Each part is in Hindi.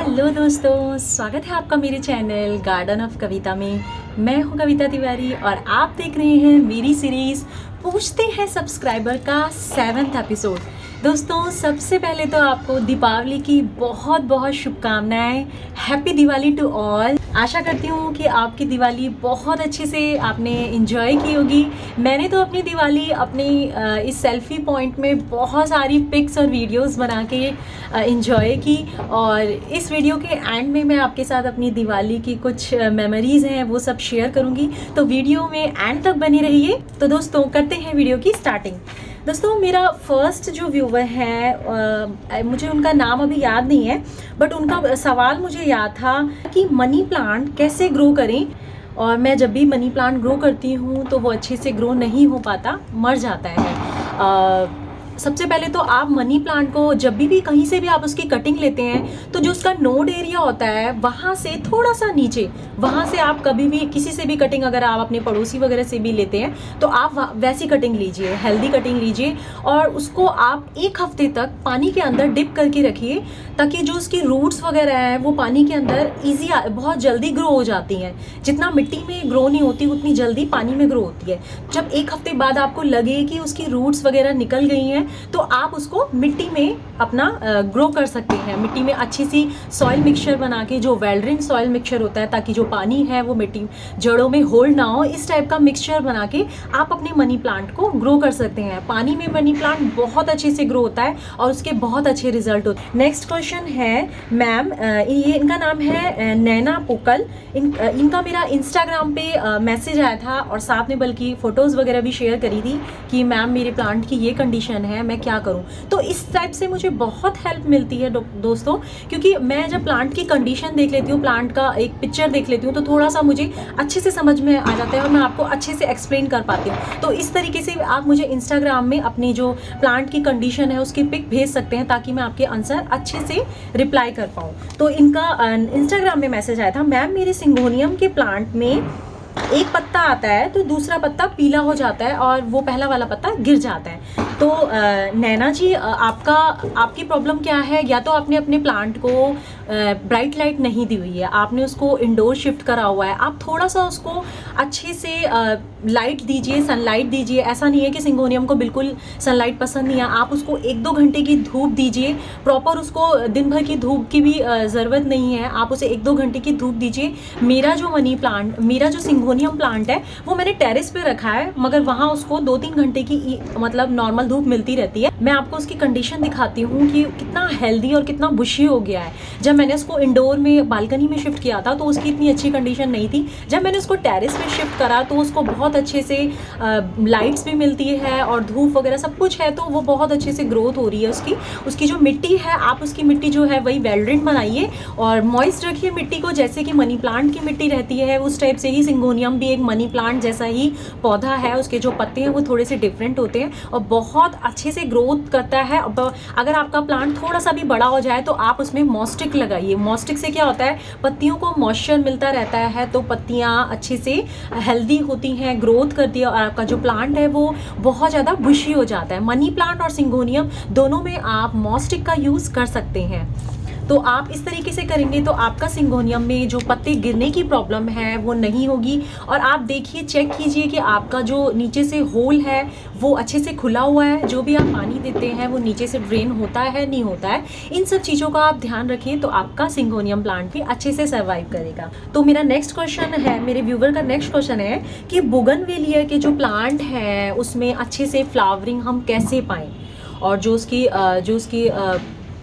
हेलो दोस्तों, स्वागत है आपका मेरे चैनल गार्डन ऑफ कविता में। मैं हूं कविता तिवारी और आप देख रहे हैं मेरी सीरीज़ पूछते हैं सब्सक्राइबर का 7वां एपिसोड। दोस्तों, सबसे पहले तो आपको दीपावली की बहुत बहुत शुभकामनाएं। Happy Diwali to all. आशा करती हूँ कि आपकी दिवाली बहुत अच्छे से आपने एंजॉय की होगी। मैंने तो अपनी दिवाली अपनी इस सेल्फी पॉइंट में बहुत सारी पिक्स और वीडियोस बना के एंजॉय की, और इस वीडियो के एंड में मैं आपके साथ अपनी दिवाली की कुछ मेमोरीज़ हैं वो सब शेयर करूँगी, तो वीडियो में एंड तक बनी रहिए। तो दोस्तों, करते हैं वीडियो की स्टार्टिंग। दोस्तों, मेरा फर्स्ट जो व्यूवर है, मुझे उनका नाम अभी याद नहीं है, बट उनका सवाल मुझे याद था कि मनी प्लांट कैसे ग्रो करें। और मैं जब भी मनी प्लांट ग्रो करती हूँ तो वो अच्छे से ग्रो नहीं हो पाता, मर जाता है। सबसे पहले तो आप मनी प्लांट को जब भी कहीं से भी आप उसकी कटिंग लेते हैं तो जो उसका नोड एरिया होता है वहाँ से थोड़ा सा नीचे, वहाँ से आप कभी भी किसी से भी कटिंग अगर आप अपने पड़ोसी वगैरह से भी लेते हैं तो आप वैसी कटिंग लीजिए, हेल्दी कटिंग लीजिए, और उसको आप 1 हफ्ते तक पानी के अंदर डिप करके रखिए, ताकि जो उसकी रूट्स वगैरह हैं वो पानी के अंदर बहुत जल्दी ग्रो हो जाती हैं। जितना मिट्टी में ग्रो नहीं होती उतनी जल्दी पानी में ग्रो होती है। जब 1 हफ्ते बाद आपको लगे कि उसकी रूट्स वगैरह निकल गई हैं तो आप उसको मिट्टी में अपना ग्रो कर सकते हैं। मिट्टी में अच्छी सी सॉइल मिक्सचर बना के, जो वेल्ड्रिन सॉइल मिक्सचर होता है, ताकि जो पानी है वो मिट्टी जड़ों में होल्ड ना हो, इस टाइप का मिक्सचर बना के आप अपने मनी प्लांट को ग्रो कर सकते हैं। पानी में मनी प्लांट बहुत अच्छे से ग्रो होता है और उसके बहुत अच्छे रिजल्ट होते हैं। नेक्स्ट क्वेश्चन है मैम, ये इनका नाम है नैना पुकल। इनका मेरा इंस्टाग्राम पे मैसेज आया था और साथ में बल्कि फ़ोटोज़ वगैरह भी शेयर करी थी कि मैम मेरे प्लांट की ये कंडीशन है, मैं क्या करूं। तो इस टाइप से मुझे बहुत हेल्प मिलती है दोस्तों, क्योंकि मैं जब प्लांट की कंडीशन देख लेती हूँ, प्लांट का एक पिक्चर देख लेती हूँ, तो थोड़ा सा मुझे अच्छे से समझ में आ जाता है और मैं आपको अच्छे से एक्सप्लेन कर पाती हूँ। तो इस तरीके से आप मुझे इंस्टाग्राम में अपनी जो प्लांट की कंडीशन है उसकी पिक भेज सकते हैं, ताकि मैं आपके आंसर अच्छे से रिप्लाई कर पाऊँ। तो इनका इंस्टाग्राम में मैसेज आया था, मैम मेरे सिंगोनियम के प्लांट में एक पत्ता आता है तो दूसरा पत्ता पीला हो जाता है और वो पहला वाला पत्ता गिर जाता है। तो नैना जी, आपकी प्रॉब्लम क्या है? या तो आपने अपने प्लांट को ब्राइट लाइट नहीं दी हुई है, आपने उसको इंडोर शिफ्ट करा हुआ है। आप थोड़ा सा उसको अच्छे से लाइट दीजिए, सनलाइट दीजिए। ऐसा नहीं है कि सिंगोनियम को बिल्कुल सनलाइट पसंद नहीं है, आप उसको 1-2 घंटे की धूप दीजिए। प्रॉपर उसको दिन भर की धूप की भी ज़रूरत नहीं है, आप उसे 1-2 घंटे की धूप दीजिए। मेरा जो सिंगोनियम प्लांट है वो मैंने टेरेस पे रखा है, मगर वहाँ उसको 2-3 घंटे की मतलब नॉर्मल धूप मिलती रहती है। मैं आपको उसकी कंडीशन दिखाती हूँ कि कितना हेल्दी और कितना बुशी हो गया है। जब मैंने उसको इंडोर में बालकनी में शिफ्ट किया था तो उसकी इतनी अच्छी कंडीशन नहीं थी। जब मैंने उसको टेरेस में शिफ्ट करा तो उसको बहुत अच्छे से लाइट्स भी मिलती है और धूप वगैरह सब कुछ है, तो वो बहुत अच्छे से ग्रोथ हो रही है उसकी जो मिट्टी है। आप उसकी मिट्टी जो है वही वेल्ड्रिन बनाइए और मॉइस्ट रखिए मिट्टी को, जैसे कि मनी प्लांट की मिट्टी रहती है उस टाइप से ही सिंगोनियम भी एक मनी प्लांट जैसा ही पौधा है। उसके जो पत्ते हैं वो थोड़े से डिफरेंट होते हैं और बहुत अच्छे से ग्रोथ करता है। अगर आपका प्लांट थोड़ा सा भी बड़ा हो जाए तो आप उसमें मॉस्टिक लगाइए। मॉस्टिक से क्या होता है, पत्तियों को मॉइस्चर मिलता रहता है, तो पत्तियाँ अच्छे से हेल्दी होती हैं, ग्रोथ करती है और आपका जो प्लांट है वो बहुत ज़्यादा बुशी हो जाता है। मनी प्लांट और सिंगोनियम दोनों में आप मॉस्टिक का यूज़ कर सकते हैं। तो आप इस तरीके से करेंगे तो आपका सिंगोनियम में जो पत्ते गिरने की प्रॉब्लम है वो नहीं होगी। और आप देखिए, चेक कीजिए कि आपका जो नीचे से होल है वो अच्छे से खुला हुआ है, जो भी आप पानी देते हैं वो नीचे से ड्रेन होता है नहीं होता है। इन सब चीज़ों का आप ध्यान रखिए तो आपका सिंगोनियम प्लांट भी अच्छे से सर्वाइव करेगा। तो मेरा नेक्स्ट क्वेश्चन है, मेरे व्यूवर का नेक्स्ट क्वेश्चन है कि बोगनवेलिया के जो प्लांट है उसमें अच्छे से फ्लावरिंग हम कैसे पाएँ, और जो उसकी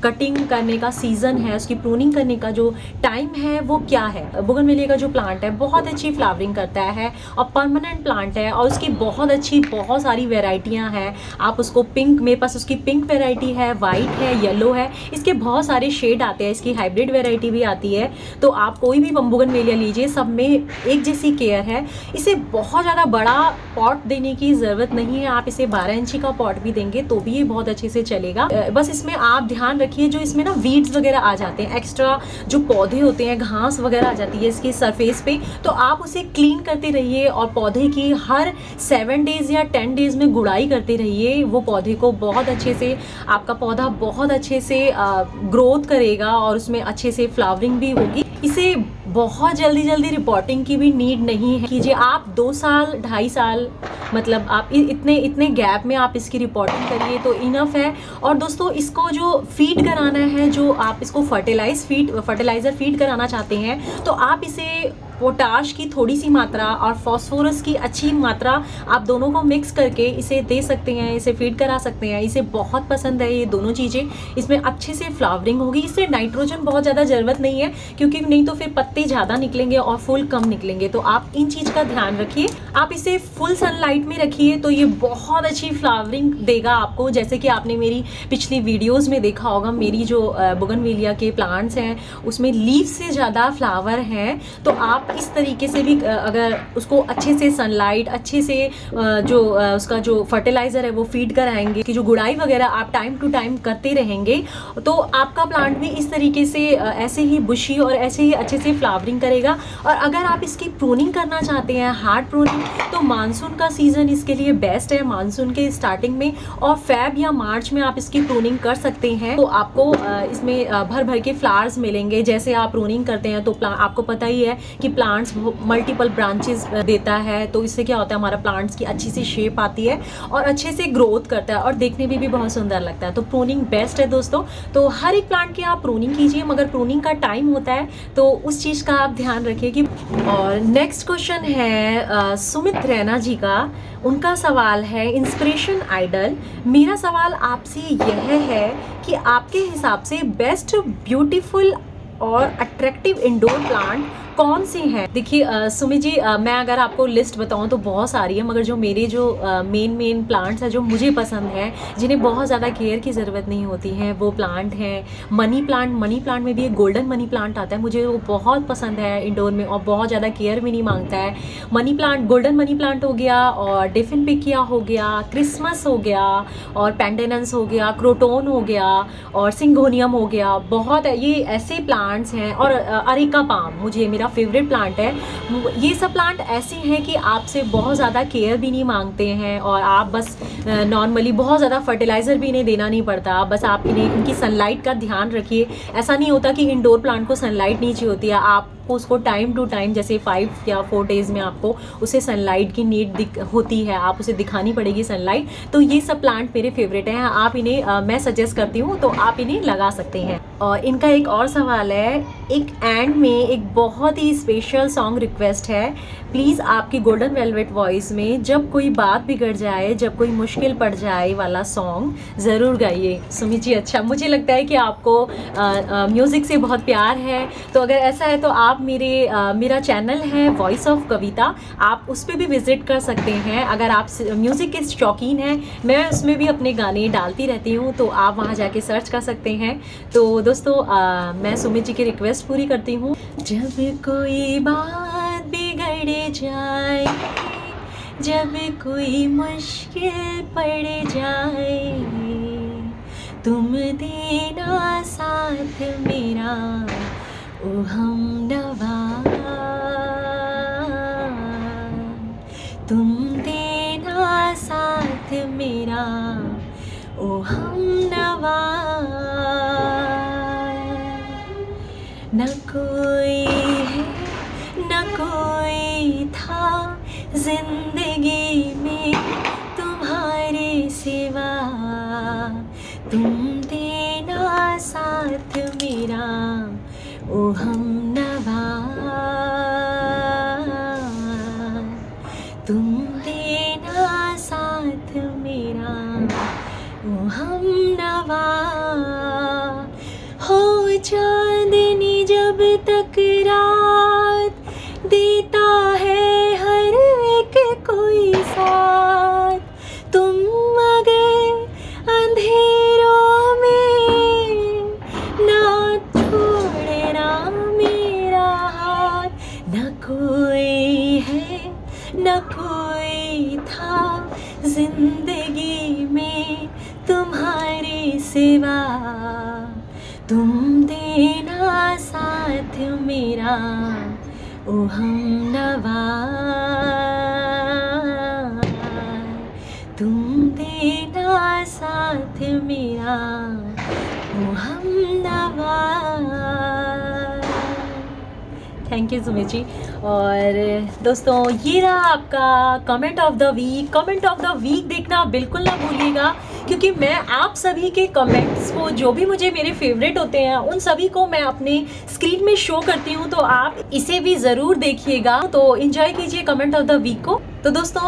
कटिंग करने का सीज़न है, उसकी प्रूनिंग करने का जो टाइम है वो क्या है। बोगनवेलिया का जो प्लांट है बहुत अच्छी फ्लावरिंग करता है और परमानेंट प्लांट है और उसकी बहुत सारी वेराइटियां हैं। आप उसको पिंक, मेरे पास उसकी पिंक वेराइटी है, वाइट है, येलो है, इसके बहुत सारे शेड आते हैं, इसकी हाइब्रिड वेराइटी भी आती है। तो आप कोई भी बोगनवेलिया लीजिए, सब में एक जैसी केयर है। इसे बहुत ज़्यादा बड़ा पॉट देने की ज़रूरत नहीं है, आप इसे 12 इंची का पॉट भी देंगे तो भी ये बहुत अच्छे से चलेगा। बस इसमें आप ध्यान रखिए जो इसमें ना वीड्स वगैरह आ जाते हैं, एक्स्ट्रा जो पौधे होते हैं, घास वगैरह आ जाती है इसके सरफेस पे, तो आप उसे क्लीन करते रहिए और पौधे की हर 7 डेज़ या 10 डेज़ में गुड़ाई करते रहिए। वो पौधे को बहुत अच्छे से, आपका पौधा बहुत अच्छे से ग्रोथ करेगा और उसमें अच्छे से फ्लावरिंग भी होगी। इसे बहुत जल्दी जल्दी रिपोर्टिंग की भी नीड नहीं है कीजिए। आप 2 साल 2.5 साल मतलब आप इतने गैप में आप इसकी रिपोर्टिंग करिए तो इनफ है। और दोस्तों इसको जो फीड कराना है, जो आप इसको फर्टिलाइज़र फीड कराना चाहते हैं, तो आप इसे पोटाश की थोड़ी सी मात्रा और फास्फोरस की अच्छी मात्रा आप दोनों को मिक्स करके इसे दे सकते हैं, इसे फीड करा सकते हैं। इसे बहुत पसंद है ये दोनों चीज़ें, इसमें अच्छे से फ्लावरिंग होगी। इससे नाइट्रोजन बहुत ज़्यादा ज़रूरत नहीं है क्योंकि नहीं तो फिर पत्ते ज़्यादा निकलेंगे और फूल कम निकलेंगे। तो आप इन चीज़ का ध्यान रखिए। आप इसे फुल सनलाइट में रखिए तो ये बहुत अच्छी फ्लावरिंग देगा आपको। जैसे कि आपने मेरी पिछली वीडियोज़ में देखा होगा, मेरी जो बोगनवेलिया के प्लांट्स हैं उसमें लीफ से ज़्यादा फ्लावर हैं। तो आप इस तरीके से भी अगर उसको अच्छे से सनलाइट, अच्छे से जो उसका जो फर्टिलाइज़र है वो फीड कराएंगे, कि जो गुड़ाई वगैरह आप टाइम टू टाइम करते रहेंगे, तो आपका प्लांट भी इस तरीके से ऐसे ही बुशी और ऐसे ही अच्छे से फ्लावरिंग करेगा। और अगर आप इसकी प्रूनिंग करना चाहते हैं, हार्ड प्रूनिंग, तो मानसून का सीज़न इसके लिए बेस्ट है। मानसून के स्टार्टिंग में और फेब या मार्च में आप इसकी प्रूनिंग कर सकते हैं। तो आपको इसमें भर भर के फ्लावर्स मिलेंगे। जैसे आप प्रूनिंग करते हैं तो आपको पता ही है कि प्लांट्स मल्टीपल ब्रांचेस देता है, तो इससे क्या होता है, हमारा प्लांट्स की अच्छी सी शेप आती है और अच्छे से ग्रोथ करता है और देखने में भी बहुत सुंदर लगता है। तो प्रूनिंग बेस्ट है दोस्तों। तो हर एक प्लांट की आप प्रूनिंग कीजिए, मगर प्रूनिंग का टाइम होता है तो उस चीज़ का आप ध्यान रखिए कि। और नेक्स्ट क्वेश्चन है सुमित रैना जी का। उनका सवाल है, इंस्पिरेशन आइडल, मेरा सवाल आपसे यह है कि आपके हिसाब से बेस्ट ब्यूटीफुल और अट्रैक्टिव इंडोर प्लांट कौन सी हैं? देखिए सुमित जी, मैं अगर आपको लिस्ट बताऊं तो बहुत सारी है, मगर जो मेरे जो मेन प्लांट्स हैं जो मुझे पसंद हैं, जिन्हें बहुत ज़्यादा केयर की ज़रूरत नहीं होती है, वो प्लांट हैं मनी प्लांट। मनी प्लांट में भी एक गोल्डन मनी प्लांट आता है, मुझे वो बहुत पसंद है इंडोर में और बहुत ज़्यादा केयर भी नहीं मांगता है। Money plant, golden money plant हो गया, और डिफिनपिकिया हो गया, क्रिसमस हो गया, और पेंडेनेंस हो गया, क्रोटोन हो गया, और सिंगोनियम हो गया। बहुत है ये ऐसे प्लांट्स हैं। और अरेका पाम मुझे मेरा फेवरेट प्लांट है। ये सब प्लांट ऐसे हैं कि आपसे बहुत ज़्यादा केयर भी नहीं मांगते हैं और आप बस नॉर्मली बहुत ज़्यादा फर्टिलाइज़र भी इन्हें देना नहीं पड़ता। बस आप इनकी सनलाइट का ध्यान रखिए। ऐसा नहीं होता कि इंडोर प्लांट को सनलाइट नहीं चाहिए होती है, आपको उसको टाइम टू टाइम, जैसे 5 या 4 डेज़ में आपको उसे सनलाइट की नीड होती है, आप उसे दिखानी पड़ेगी सनलाइट। तो ये सब प्लांट मेरे फेवरेट हैं। आप इन्हें मैं सजेस्ट करती हूँ तो आप इन्हें लगा सकते हैं। और इनका एक और सवाल है, एक एंड में एक बहुत ही स्पेशल सॉन्ग रिक्वेस्ट है, प्लीज़ आपकी गोल्डन वेलवेट वॉइस में जब कोई बात बिगड़ जाए, जब कोई मुश्किल पड़ जाए वाला सॉन्ग ज़रूर गाइए। सुमित जी, अच्छा, मुझे लगता है कि आपको म्यूज़िक से बहुत प्यार है। तो अगर ऐसा है तो आप मेरा चैनल है वॉइस ऑफ कविता, आप उस पर भी विज़िट कर सकते हैं। अगर आप म्यूज़िक के शौकीन हैं, मैं उसमें भी अपने गाने डालती रहती हूँ, तो आप वहाँ जाके सर्च कर सकते हैं। तो दोस्तों मैं सुमित जी की रिक्वेस्ट पूरी करती हूँ। जब कोई बात बिगड़ जाए, जब कोई मुश्किल पड़ जाए, तुम देना साथ मेरा ओ हमनवा, तुम देना साथ मेरा ओ हमनवा। न कोई है न कोई था जिंदगी में तुम्हारे सिवा, तुम देना साथ मेरा ओ हमनवा, तुम देना साथ मेरा ओ हमनवा। हो चांदनी जब तक रात देता है हर एक कोई साथ, तुम अगर अंधेरों में ना छोड़ना मेरा हाथ। न कोई है न कोई था जिंदगी में तुम्हारे सिवा, तुम देना साथ मेरा ओ हमनवा, तुम देना साथ मेरा ओ हमनवा। Thank you Sumit ji. और दोस्तों ये रहा आपका comment of the week. Comment of the week देखना बिल्कुल ना भूलिएगा, क्योंकि मैं आप सभी के कमेंट्स को, जो भी मुझे मेरे फेवरेट होते हैं, उन सभी को मैं अपने स्क्रीन में शो करती हूँ, तो आप इसे भी ज़रूर देखिएगा। तो एंजॉय कीजिए कमेंट ऑफ द वीक को। तो दोस्तों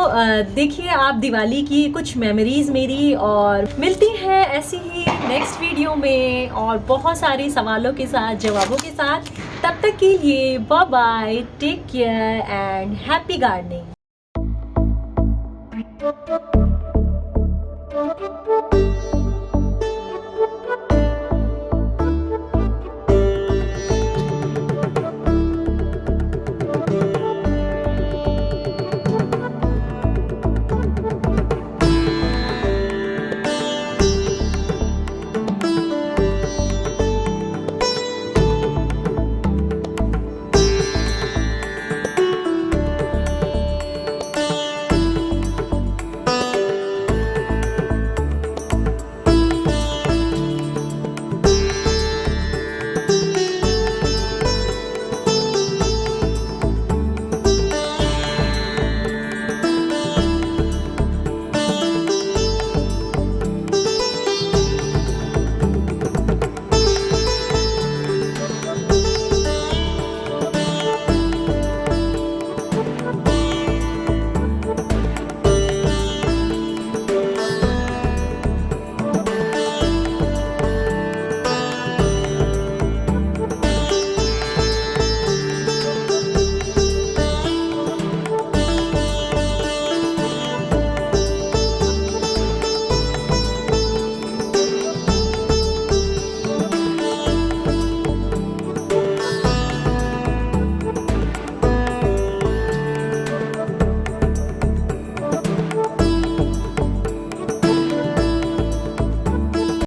देखिए आप दिवाली की कुछ मेमोरीज मेरी, और मिलती हैं ऐसी ही नेक्स्ट वीडियो में और बहुत सारे सवालों के साथ, जवाबों के साथ। तब तक के लिए bye bye, take care and happy gardening.